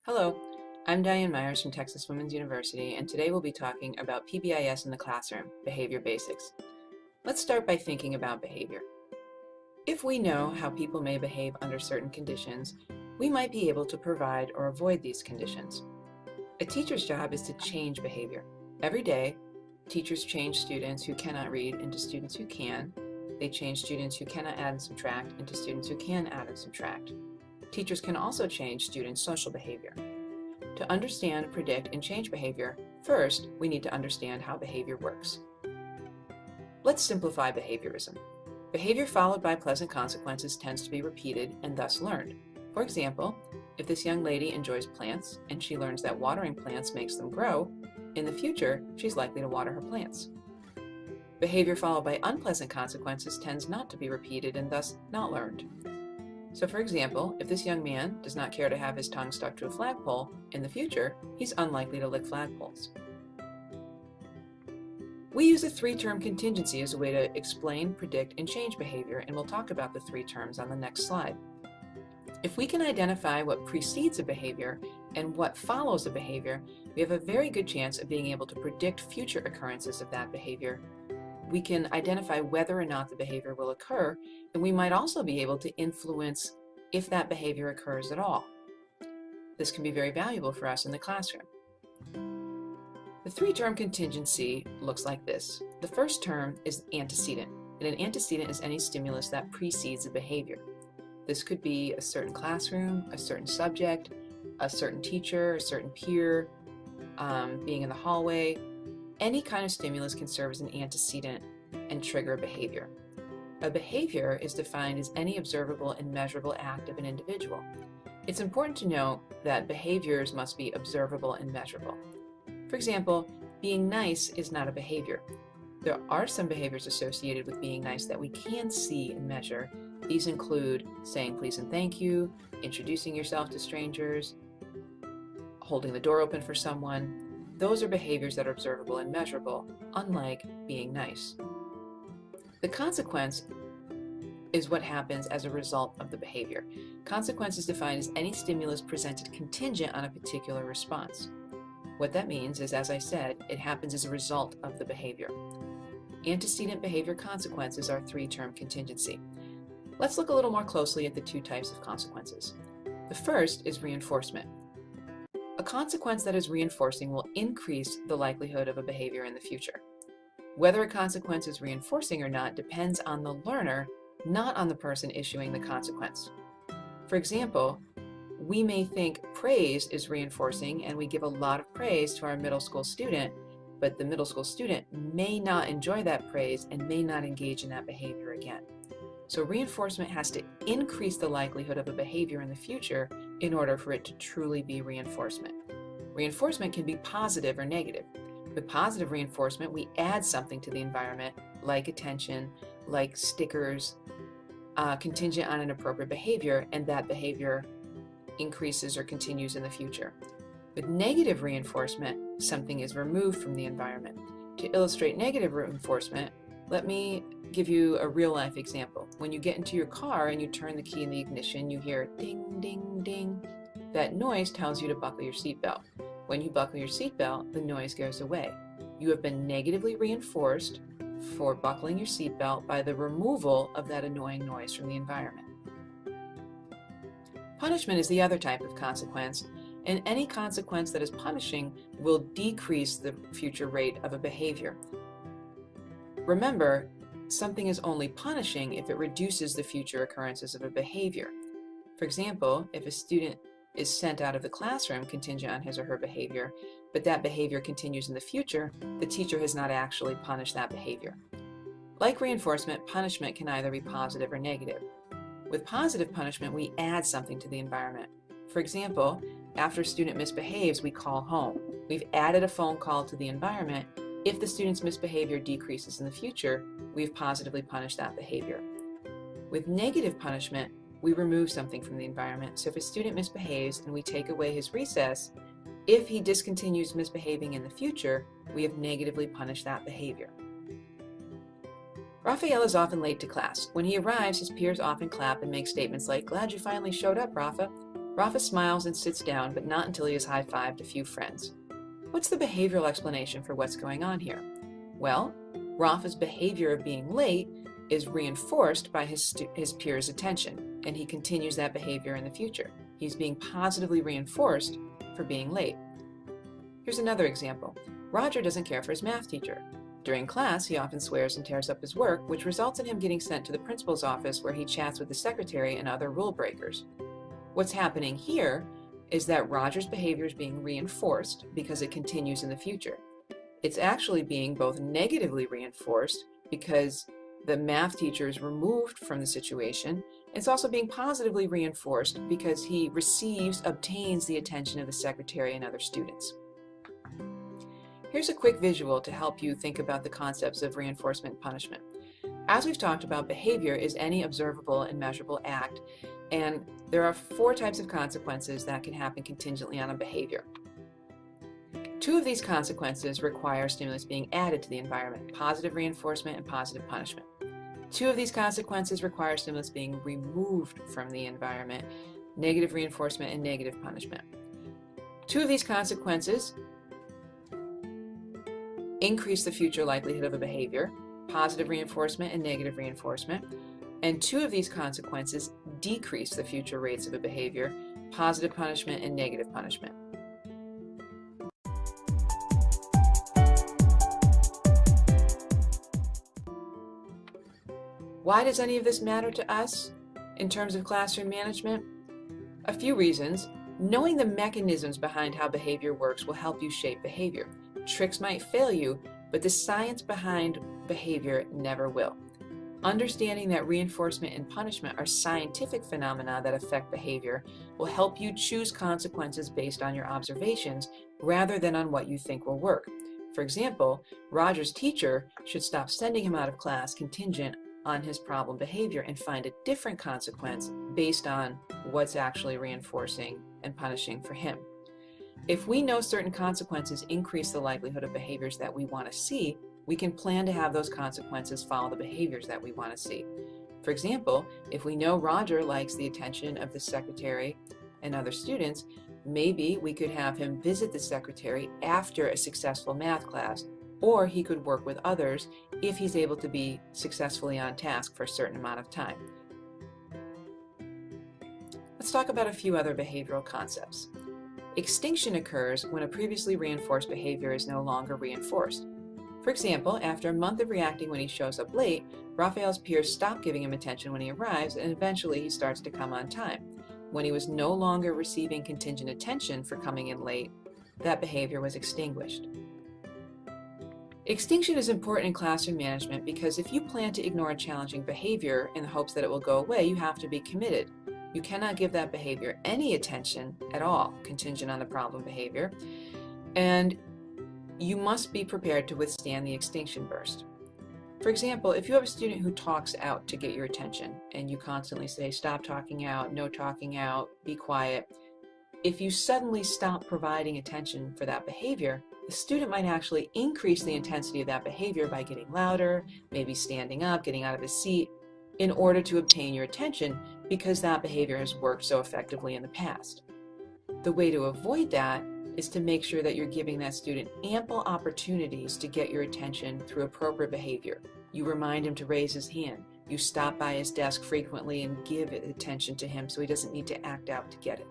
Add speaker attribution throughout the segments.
Speaker 1: Hello, I'm Diane Myers from Texas Women's University, and today we'll be talking about PBIS in the classroom, behavior basics. Let's start by thinking about behavior. If we know how people may behave under certain conditions, we might be able to provide or avoid these conditions. A teacher's job is to change behavior. Every day, teachers change students who cannot read into students who can. They change students who cannot add and subtract into students who can add and subtract. Teachers can also change students' social behavior. To understand, predict, and change behavior, first, we need to understand how behavior works. Let's simplify behaviorism. Behavior followed by pleasant consequences tends to be repeated and thus learned. For example, if this young lady enjoys plants and she learns that watering plants makes them grow, in the future, she's likely to water her plants. Behavior followed by unpleasant consequences tends not to be repeated and thus not learned. So for example, if this young man does not care to have his tongue stuck to a flagpole, in the future, he's unlikely to lick flagpoles. We use a three-term contingency as a way to explain, predict, and change behavior, and we'll talk about the three terms on the next slide. If we can identify what precedes a behavior and what follows a behavior, we have a very good chance of being able to predict future occurrences of that behavior. We can identify whether or not the behavior will occur, and we might also be able to influence if that behavior occurs at all. This can be very valuable for us in the classroom. The three-term contingency looks like this. The first term is antecedent, and an antecedent is any stimulus that precedes a behavior. This could be a certain classroom, a certain subject, a certain teacher, a certain peer, being in the hallway. Any kind of stimulus can serve as an antecedent and trigger a behavior. A behavior is defined as any observable and measurable act of an individual. It's important to note that behaviors must be observable and measurable. For example, being nice is not a behavior. There are some behaviors associated with being nice that we can see and measure. These include saying please and thank you, introducing yourself to strangers, holding the door open for someone. Those are behaviors that are observable and measurable, unlike being nice. The consequence is what happens as a result of the behavior. Consequence is defined as any stimulus presented contingent on a particular response. What that means is, as I said, it happens as a result of the behavior. Antecedent behavior consequences are three-term contingency. Let's look a little more closely at the two types of consequences. The first is reinforcement. A consequence that is reinforcing will increase the likelihood of a behavior in the future. Whether a consequence is reinforcing or not depends on the learner, not on the person issuing the consequence. For example, we may think praise is reinforcing and we give a lot of praise to our middle school student, but the middle school student may not enjoy that praise and may not engage in that behavior again. So reinforcement has to increase the likelihood of a behavior in the future in order for it to truly be reinforcement. Reinforcement can be positive or negative. With positive reinforcement, we add something to the environment, like attention, like stickers, contingent on an appropriate behavior, and that behavior increases or continues in the future. With negative reinforcement, something is removed from the environment. To illustrate negative reinforcement, let me give you a real-life example. When you get into your car and you turn the key in the ignition, you hear ding, ding, ding. That noise tells you to buckle your seatbelt. When you buckle your seatbelt, the noise goes away. You have been negatively reinforced for buckling your seatbelt by the removal of that annoying noise from the environment. Punishment is the other type of consequence, and any consequence that is punishing will decrease the future rate of a behavior. Remember, something is only punishing if it reduces the future occurrences of a behavior. For example, if a student is sent out of the classroom contingent on his or her behavior, but that behavior continues in the future, the teacher has not actually punished that behavior. Like reinforcement, punishment can either be positive or negative. With positive punishment, we add something to the environment. For example, after a student misbehaves, we call home. We've added a phone call to the environment. If the student's misbehavior decreases in the future, we've positively punished that behavior. With negative punishment, we remove something from the environment. So if a student misbehaves and we take away his recess, if he discontinues misbehaving in the future, we have negatively punished that behavior. Raphael is often late to class. When he arrives, his peers often clap and make statements like, "Glad you finally showed up, Rafa." Rafa smiles and sits down, but not until he has high-fived a few friends. What's the behavioral explanation for what's going on here? Well, Rafa's behavior of being late is reinforced by his peers' attention, and he continues that behavior in the future. He's being positively reinforced for being late. Here's another example. Roger doesn't care for his math teacher. During class, he often swears and tears up his work, which results in him getting sent to the principal's office where he chats with the secretary and other rule breakers. What's happening here is that Roger's behavior is being reinforced because it continues in the future. It's actually being both negatively reinforced because the math teacher is removed from the situation. It's also being positively reinforced because he obtains the attention of the secretary and other students. Here's a quick visual to help you think about the concepts of reinforcement and punishment. As we've talked about, behavior is any observable and measurable act, and there are 4 types of consequences that can happen contingently on a behavior. 2 of these consequences require stimulus being added to the environment: positive reinforcement and positive punishment. 2 of these consequences require stimulus being removed from the environment: negative reinforcement and negative punishment. 2 of these consequences increase the future likelihood of a behavior: positive reinforcement and negative reinforcement. And 2 of these consequences decrease the future rates of a behavior: positive punishment and negative punishment. Why does any of this matter to us in terms of classroom management? A few reasons. Knowing the mechanisms behind how behavior works will help you shape behavior. Tricks might fail you, but the science behind behavior never will. Understanding that reinforcement and punishment are scientific phenomena that affect behavior will help you choose consequences based on your observations rather than on what you think will work. For example, Roger's teacher should stop sending him out of class contingent on his problem behavior and find a different consequence based on what's actually reinforcing and punishing for him. If we know certain consequences increase the likelihood of behaviors that we want to see, we can plan to have those consequences follow the behaviors that we want to see. For example, if we know Roger likes the attention of the secretary and other students, maybe we could have him visit the secretary after a successful math class, or he could work with others if he's able to be successfully on task for a certain amount of time. Let's talk about a few other behavioral concepts. Extinction occurs when a previously reinforced behavior is no longer reinforced. For example, after a month of reacting when he shows up late, Raphael's peers stop giving him attention when he arrives, and eventually he starts to come on time. When he was no longer receiving contingent attention for coming in late, that behavior was extinguished. Extinction is important in classroom management because if you plan to ignore a challenging behavior in the hopes that it will go away, you have to be committed. You cannot give that behavior any attention at all, contingent on the problem behavior, and you must be prepared to withstand the extinction burst. For example, if you have a student who talks out to get your attention and you constantly say, "Stop talking out, no talking out, be quiet," if you suddenly stop providing attention for that behavior, the student might actually increase the intensity of that behavior by getting louder, maybe standing up, getting out of his seat, in order to obtain your attention because that behavior has worked so effectively in the past. The way to avoid that is to make sure that you're giving that student ample opportunities to get your attention through appropriate behavior. You remind him to raise his hand. You stop by his desk frequently and give attention to him so he doesn't need to act out to get it.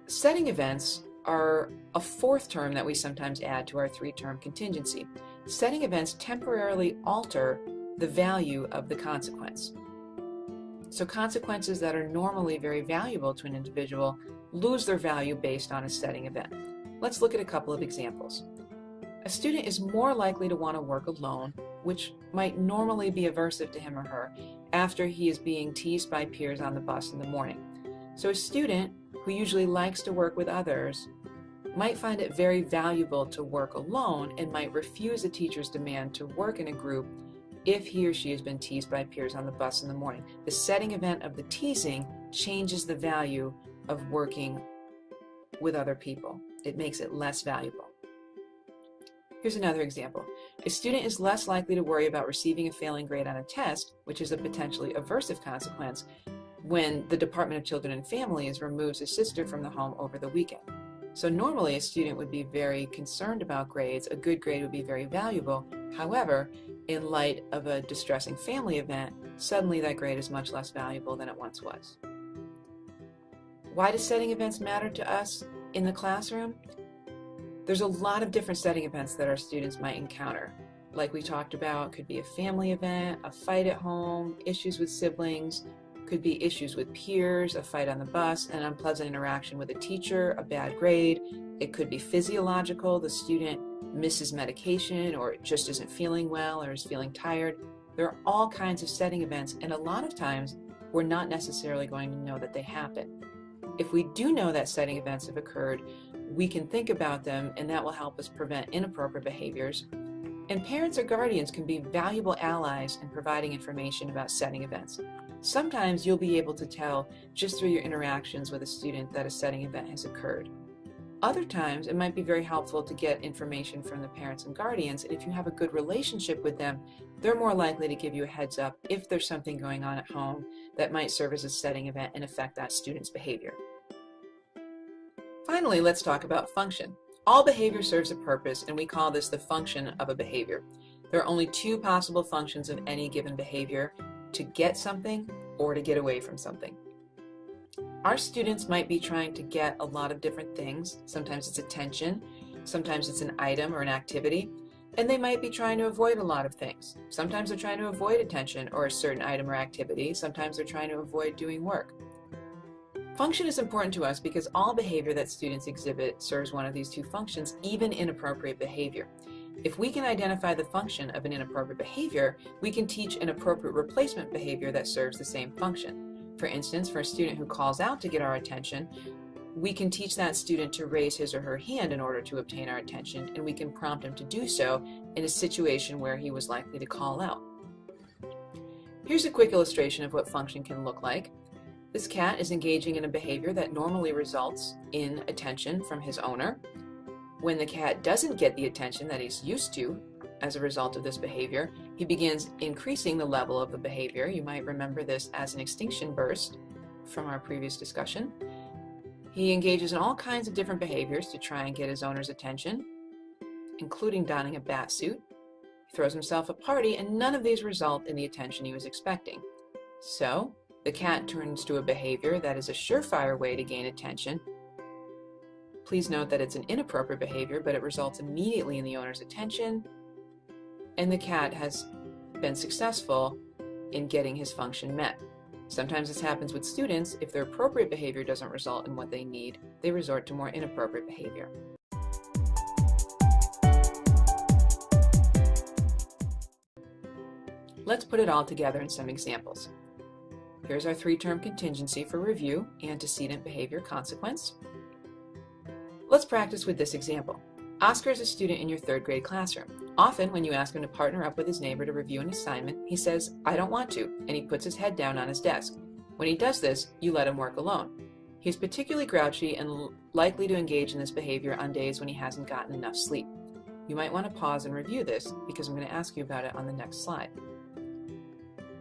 Speaker 1: Setting events are a 4th term that we sometimes add to our 3-term contingency. Setting events temporarily alter the value of the consequence. So consequences that are normally very valuable to an individual lose their value based on a setting event. Let's look at a couple of examples. A student is more likely to want to work alone, which might normally be aversive to him or her, after he is being teased by peers on the bus in the morning. So a student who usually likes to work with others might find it very valuable to work alone and might refuse a teacher's demand to work in a group if he or she has been teased by peers on the bus in the morning. The setting event of the teasing changes the value of working with other people. It makes it less valuable. Here's another example. A student is less likely to worry about receiving a failing grade on a test, which is a potentially aversive consequence, when the Department of Children and Families removes a sister from the home over the weekend. So normally a student would be very concerned about grades. A good grade would be very valuable. However, in light of a distressing family event, suddenly that grade is much less valuable than it once was. Why do setting events matter to us in the classroom? There's a lot of different setting events that our students might encounter. Like we talked about, could be a family event, a fight at home, issues with siblings, could be issues with peers, a fight on the bus, an unpleasant interaction with a teacher, a bad grade. It could be physiological, the student misses medication or just isn't feeling well or is feeling tired. There are all kinds of setting events, and a lot of times we're not necessarily going to know that they happen. If we do know that setting events have occurred, we can think about them, and that will help us prevent inappropriate behaviors. And parents or guardians can be valuable allies in providing information about setting events. Sometimes you'll be able to tell just through your interactions with a student that a setting event has occurred. Other times it might be very helpful to get information from the parents and guardians, and if you have a good relationship with them, they're more likely to give you a heads up if there's something going on at home that might serve as a setting event and affect that student's behavior. Finally, let's talk about function. All behavior serves a purpose, and we call this the function of a behavior. There are only two possible functions of any given behavior: to get something or to get away from something. Our students might be trying to get a lot of different things. Sometimes it's attention, sometimes it's an item or an activity, and they might be trying to avoid a lot of things. Sometimes they're trying to avoid attention or a certain item or activity. Sometimes they're trying to avoid doing work. Function is important to us because all behavior that students exhibit serves one of these two functions, even inappropriate behavior. If we can identify the function of an inappropriate behavior, we can teach an appropriate replacement behavior that serves the same function. For instance, for a student who calls out to get our attention, we can teach that student to raise his or her hand in order to obtain our attention, and we can prompt him to do so in a situation where he was likely to call out. Here's a quick illustration of what function can look like. This cat is engaging in a behavior that normally results in attention from his owner. When the cat doesn't get the attention that he's used to as a result of this behavior, he begins increasing the level of the behavior. You might remember this as an extinction burst from our previous discussion. He engages in all kinds of different behaviors to try and get his owner's attention, including donning a bat suit. He throws himself a party, and none of these result in the attention he was expecting. So the cat turns to a behavior that is a surefire way to gain attention. Please note that it's an inappropriate behavior, but it results immediately in the owner's attention, and the cat has been successful in getting his function met. Sometimes this happens with students. If their appropriate behavior doesn't result in what they need, they resort to more inappropriate behavior. Let's put it all together in some examples. Here's our three-term contingency for review: antecedent, behavior, consequence. Let's practice with this example. Oscar is a student in your third grade classroom. Often, when you ask him to partner up with his neighbor to review an assignment, he says, "I don't want to," and he puts his head down on his desk. When he does this, you let him work alone. He's particularly grouchy and likely to engage in this behavior on days when he hasn't gotten enough sleep. You might want to pause and review this because I'm going to ask you about it on the next slide.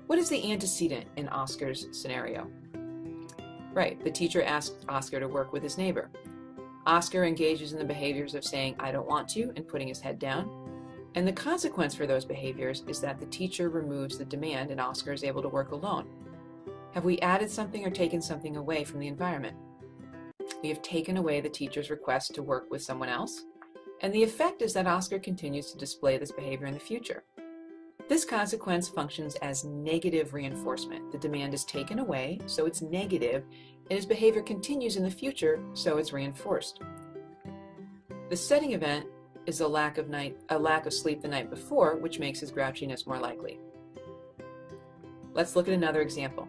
Speaker 1: What is the antecedent in Oscar's scenario? Right, the teacher asked Oscar to work with his neighbor. Oscar engages in the behaviors of saying, "I don't want to," and putting his head down. And the consequence for those behaviors is that the teacher removes the demand and Oscar is able to work alone. Have we added something or taken something away from the environment? We have taken away the teacher's request to work with someone else, and the effect is that Oscar continues to display this behavior in the future. This consequence functions as negative reinforcement. The demand is taken away, so it's negative, and his behavior continues in the future, so it's reinforced. The setting event is a lack of sleep the night before, which makes his grouchiness more likely. Let's look at another example.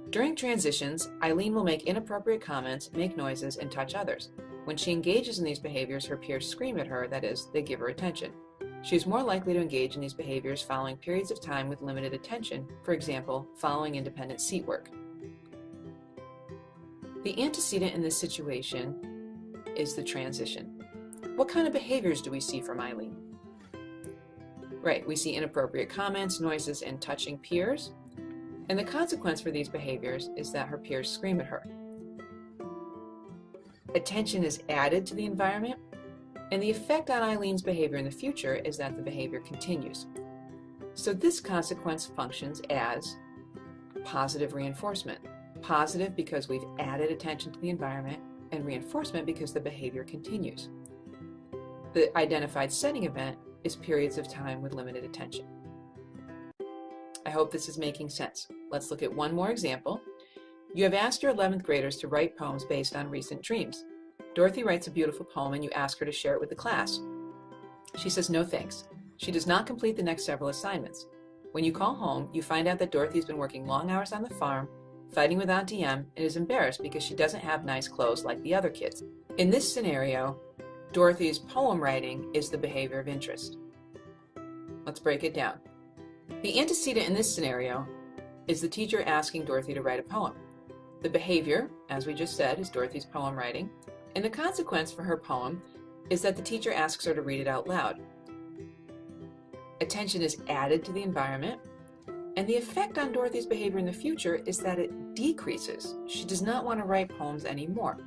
Speaker 1: During transitions, Eileen will make inappropriate comments, make noises, and touch others. When she engages in these behaviors, her peers scream at her, that is, they give her attention. She is more likely to engage in these behaviors following periods of time with limited attention, for example, following independent seat work. The antecedent in this situation is the transition. What kind of behaviors do we see from Eileen? Right, we see inappropriate comments, noises, and touching peers. And the consequence for these behaviors is that her peers scream at her. Attention is added to the environment, and the effect on Eileen's behavior in the future is that the behavior continues. So this consequence functions as positive reinforcement. Positive because we've added attention to the environment, and reinforcement because the behavior continues. The identified setting event is periods of time with limited attention. I hope this is making sense. Let's look at one more example. You have asked your 11th graders to write poems based on recent dreams. Dorothy writes a beautiful poem and you ask her to share it with the class. She says no thanks. She does not complete the next several assignments. When you call home, you find out that Dorothy's been working long hours on the farm, fighting with Auntie Em, and is embarrassed because she doesn't have nice clothes like the other kids. In this scenario, Dorothy's poem writing is the behavior of interest. Let's break it down. The antecedent in this scenario is the teacher asking Dorothy to write a poem. The behavior, as we just said, is Dorothy's poem writing, and the consequence for her poem is that the teacher asks her to read it out loud. Attention is added to the environment, and the effect on Dorothy's behavior in the future is that it decreases. She does not want to write poems anymore.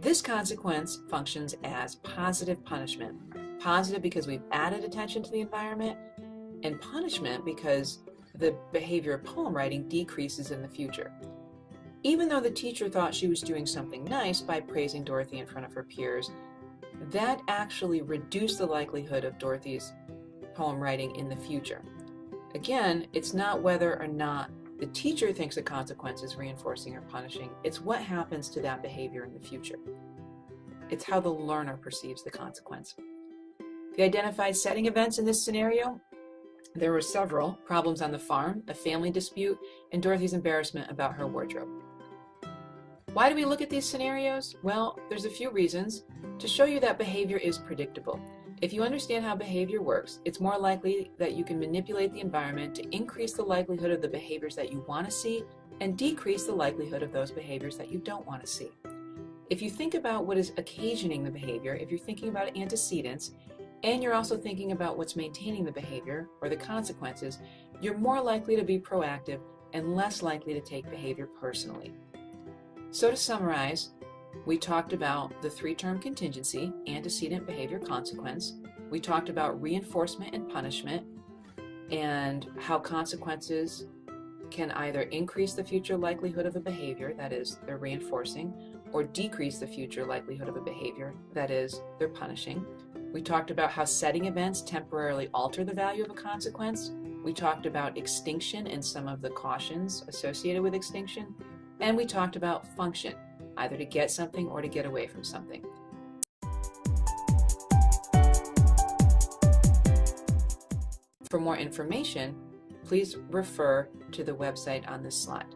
Speaker 1: This consequence functions as positive punishment. Positive because we've added attention to the environment, and punishment because the behavior of poem writing decreases in the future. Even though the teacher thought she was doing something nice by praising Dorothy in front of her peers, that actually reduced the likelihood of Dorothy's poem writing in the future. Again, it's not whether or not the teacher thinks a consequence is reinforcing or punishing, it's what happens to that behavior in the future. It's how the learner perceives the consequence. The identified setting events in this scenario, there were several: problems on the farm, a family dispute, and Dorothy's embarrassment about her wardrobe. Why do we look at these scenarios? Well, there's a few reasons to show you that behavior is predictable. If you understand how behavior works, it's more likely that you can manipulate the environment to increase the likelihood of the behaviors that you want to see and decrease the likelihood of those behaviors that you don't want to see. If you think about what is occasioning the behavior, if you're thinking about antecedents, and you're also thinking about what's maintaining the behavior or the consequences, you're more likely to be proactive and less likely to take behavior personally. So to summarize, we talked about the three-term contingency, antecedent, behavior, consequence. We talked about reinforcement and punishment and how consequences can either increase the future likelihood of a behavior, that is, they're reinforcing, or decrease the future likelihood of a behavior, that is, they're punishing. We talked about how setting events temporarily alter the value of a consequence. We talked about extinction and some of the cautions associated with extinction. And we talked about function, either to get something or to get away from something. For more information, please refer to the website on this slide.